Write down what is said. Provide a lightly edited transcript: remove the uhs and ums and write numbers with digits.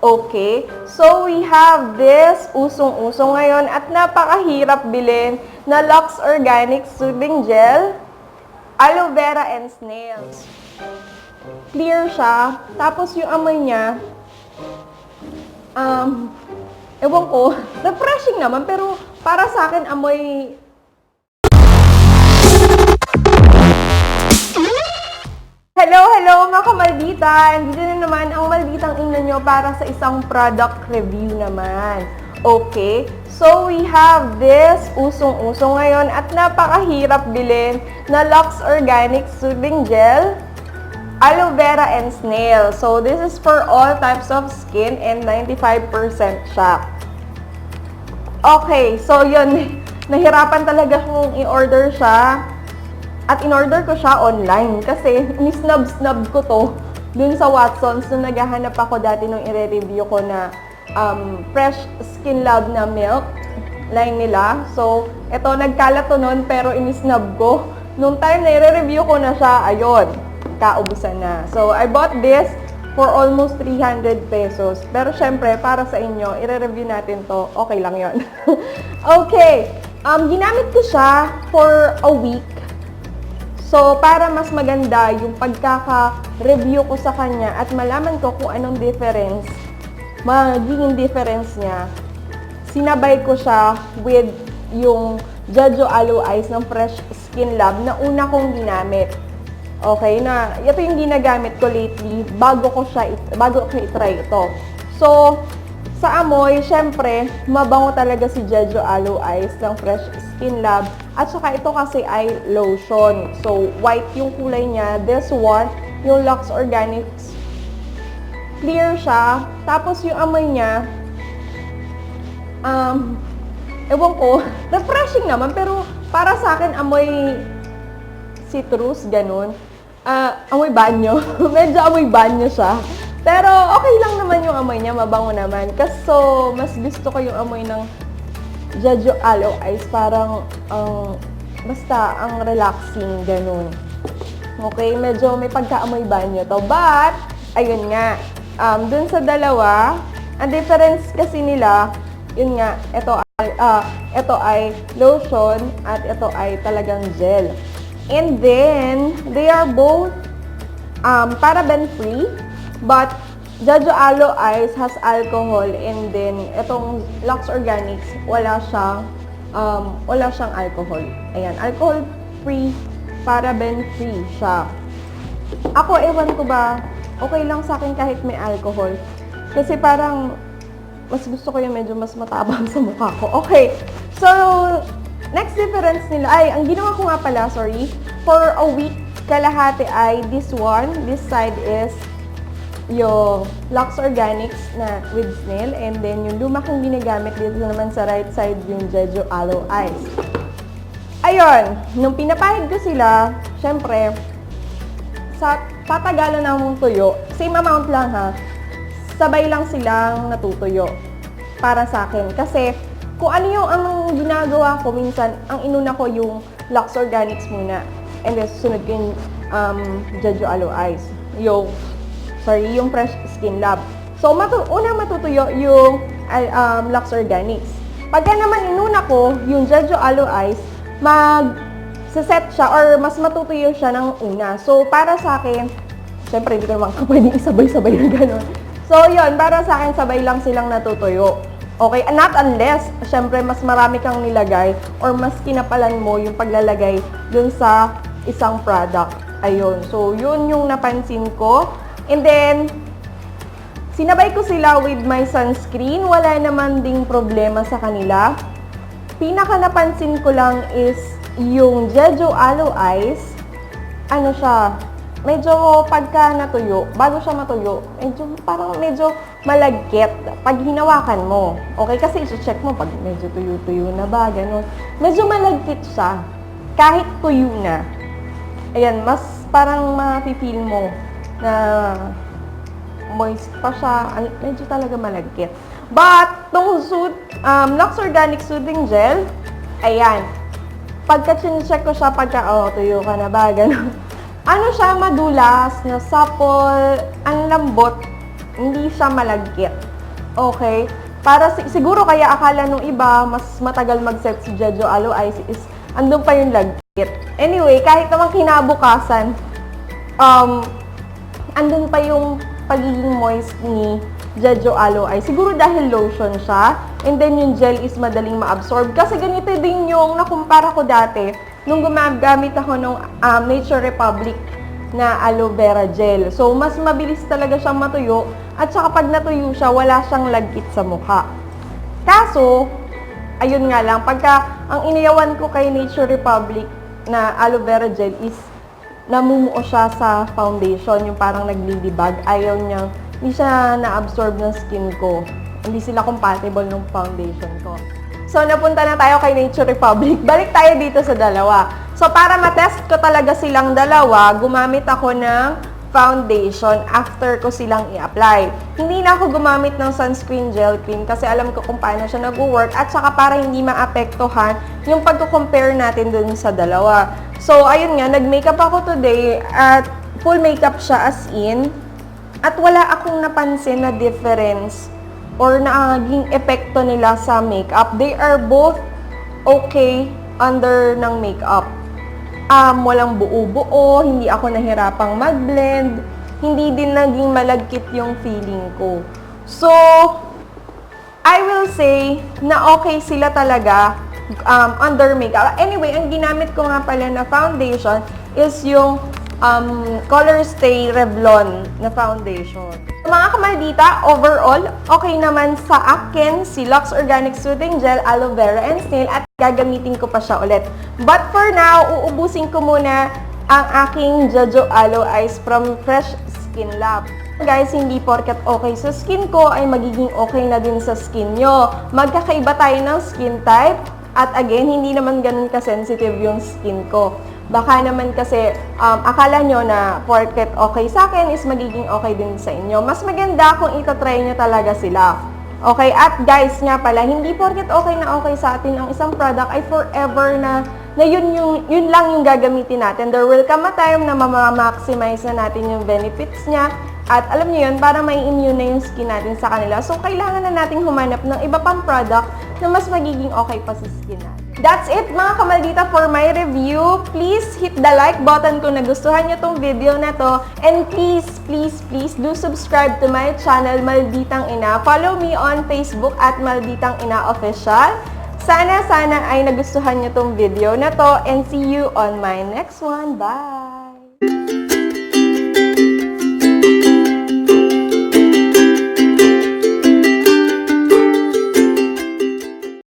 Okay, so we have this usong-uso ngayon at napakahirap bilhin na Lux Organic Soothing Gel, Aloe Vera and Snails. Clear siya, tapos yung amoy niya, ewan ko, refreshing naman, pero para sa akin amoy... Hello mga kamaldita! Andito na naman ang malditang ina nyo para sa isang product review naman. Okay, so we have this usong-uso ngayon at napakahirap bilhin na Lux Organic Soothing Gel, Aloe Vera and Snail. So this is for all types of skin and 95% siya. Okay, so yun, nahirapan talaga kung i-order siya. At in-order ko siya online kasi ni-snub ko to dun sa Watsons nung naghahanap ako dati nung i-review ko na Fresh Skin Lab na milk line nila. So, eto, nagkalat to nun pero in-snub ko. Nung time na i-review ko na siya, ayun, kaubusan na. So, I bought this for almost 300 pesos. Pero syempre, para sa inyo, i-review natin to, okay lang yon. Okay, ginamit ko siya for a week. So, para mas maganda yung pagkaka-review ko sa kanya at malaman ko kung anong difference, magiging difference niya, sinabay ko siya with yung Jeju Aloe Eyes ng Fresh Skin Lab na una kong ginamit. Okay, na ito yung ginagamit ko lately bago ko i-try ito. So, sa amoy, syempre, mabango talaga si Jeju Aloe Eyes ng Fresh Skin Lab. At saka ito kasi ay lotion. So, white yung kulay niya. This one, yung Lux Organics, clear siya. Tapos yung amoy niya, ewan ko, refreshing naman. Pero para sa akin, amoy citrus, ganun. Amoy banyo. Medyo amoy banyo siya. Pero okay lang naman yung amoy niya, mabango naman. Kaso, mas gusto ko yung amoy ng Jeju Aloe Eyes, parang basta ang relaxing, ganun. Okay, medyo may pagkaamoy banyo to. But, ayun nga, dun sa dalawa, ang difference kasi nila, yun nga, ito ay lotion at ito ay talagang gel. And then, they are both paraben-free, but Jeju Aloe Eyes has alcohol, and then itong Lux Organics wala siyang alcohol. Ayan, alcohol-free, paraben-free siya. Ako, ewan ko ba, okay lang sa akin kahit may alcohol. Kasi parang mas gusto ko yung medyo mas matabang sa mukha ko. Okay, so next difference nila, ang ginawa ko nga pala, for a week, kalahati ay this one, this side is yung Lux Organics na with snail, and then yung luma kong ginagamit dito naman sa right side yung Jeju Aloe Eyes. Ayun, nung pinapahid ko sila, syempre, sa tatagalan ng tuyo, same amount lang ha, sabay lang silang natutuyo para sa akin. Kasi kung ano yung ang ginagawa ko, minsan, ang inuna ko yung Lux Organics muna, and then susunod ko yung Jeju Aloe Eyes. Yung Fresh Skin Lab. So, unang matutuyo yung Lux Organics. Pagka naman inuna ko yung Jeju Aloe Eyes, mag-set siya or mas matutuyo siya ng una. So, para sa akin, syempre, hindi ko naman pwedeng isabay-sabay na gano'n. So, yun, para sa akin, sabay lang silang natutuyo. Okay? Not unless, syempre, mas marami kang nilagay or mas kinapalan mo yung paglalagay dun sa isang product. Ayun. So, yun yung napansin ko. And then, sinabay ko sila with my sunscreen. Wala naman ding problema sa kanila. Pinaka napansin ko lang is yung Jeju Aloe Eyes. Ano siya, medyo pagka natuyo, bago siya matuyo, medyo malagkit pag hinawakan mo. Okay, kasi i-check mo pag medyo tuyo-tuyo na ba, gano'n. Medyo malagkit siya. Kahit tuyo na. Ayan, mas parang ma-feel mo na moist pa siya, medyo talaga malagkit. But, itong Lux Organic Soothing Gel, ayan, pagka check ko siya, tuyo ka na ba, gano'n. Ano siya, madulas, na supple, ang lambot Hindi siya malagkit. Okay? Para siguro kaya akala nung iba, mas matagal mag-set si Jeju Aloe Ice is andun pa yung lagkit. Anyway, kahit naman kinabukasan, andun pa yung pagiging moist ni Jeju Aloe Ice. Siguro dahil lotion siya, and then yung gel is madaling ma-absorb. Kasi ganito din yung nakumpara ko dati, nung gumagamit ako ng Nature Republic na aloe vera gel. So, mas mabilis talaga siyang matuyo, at saka pag natuyo siya, wala siyang lagkit sa mukha. Kaso, ayun nga lang, pagka ang iniyawan ko kay Nature Republic na aloe vera gel is namumuo siya sa foundation, yung parang naglilibag. Ayaw niya, hindi siya na-absorb ng skin ko. Hindi sila compatible ng foundation ko. So, napunta na tayo kay Nature Republic. Balik tayo dito sa dalawa. So, para matest ko talaga silang dalawa, gumamit ako ng foundation after ko silang i-apply. Hindi na ako gumamit ng sunscreen gel cream kasi alam ko kung paano siya nag-work, at saka para hindi maapektuhan yung pagko-compare natin dun sa dalawa. So, ayun nga, nag-makeup ako today at full makeup siya as in. At wala akong napansin na difference or naging epekto nila sa makeup. They are both okay under ng makeup. Walang buo-buo, hindi ako nahirapang mag-blend, hindi din naging malagkit yung feeling ko. So, I will say na okay sila talaga under makeup. Anyway, ang ginamit ko nga pala na foundation is yung Color Stay Revlon na foundation. Mga kamaldita, overall, okay naman sa akin si Lux Organic Soothing Gel, Aloe Vera and Snail, at gagamitin ko pa siya ulit. But for now, uubusin ko muna ang aking Jeju Aloe Ice from Fresh Skin Lab. Guys, hindi porket okay sa skin ko ay magiging okay na din sa skin nyo. Magkakaiba tayo ng skin type, at again, hindi naman ganun ka-sensitive yung skin ko. Baka naman kasi akala nyo na porket okay sa akin is magiging okay din sa inyo. Mas maganda kung itatry nyo talaga sila. Okay? At guys nga pala, hindi porket okay na okay sa atin ang isang product ay forever na yun lang yung gagamitin natin. There will come a time na ma-maximize na natin yung benefits niya. At alam niyo yun, para may immune na yung skin natin sa kanila. So, kailangan na nating humanap ng iba pang product na mas magiging okay pa sa skin natin. That's it mga kamaldita for my review. Please hit the like button kung nagustuhan nyo tong video na to. And please, please, please do subscribe to my channel, Malditang Ina. Follow me on Facebook at Malditang Ina Official. Sana ay nagustuhan nyo tong video na to. And see you on my next one. Bye!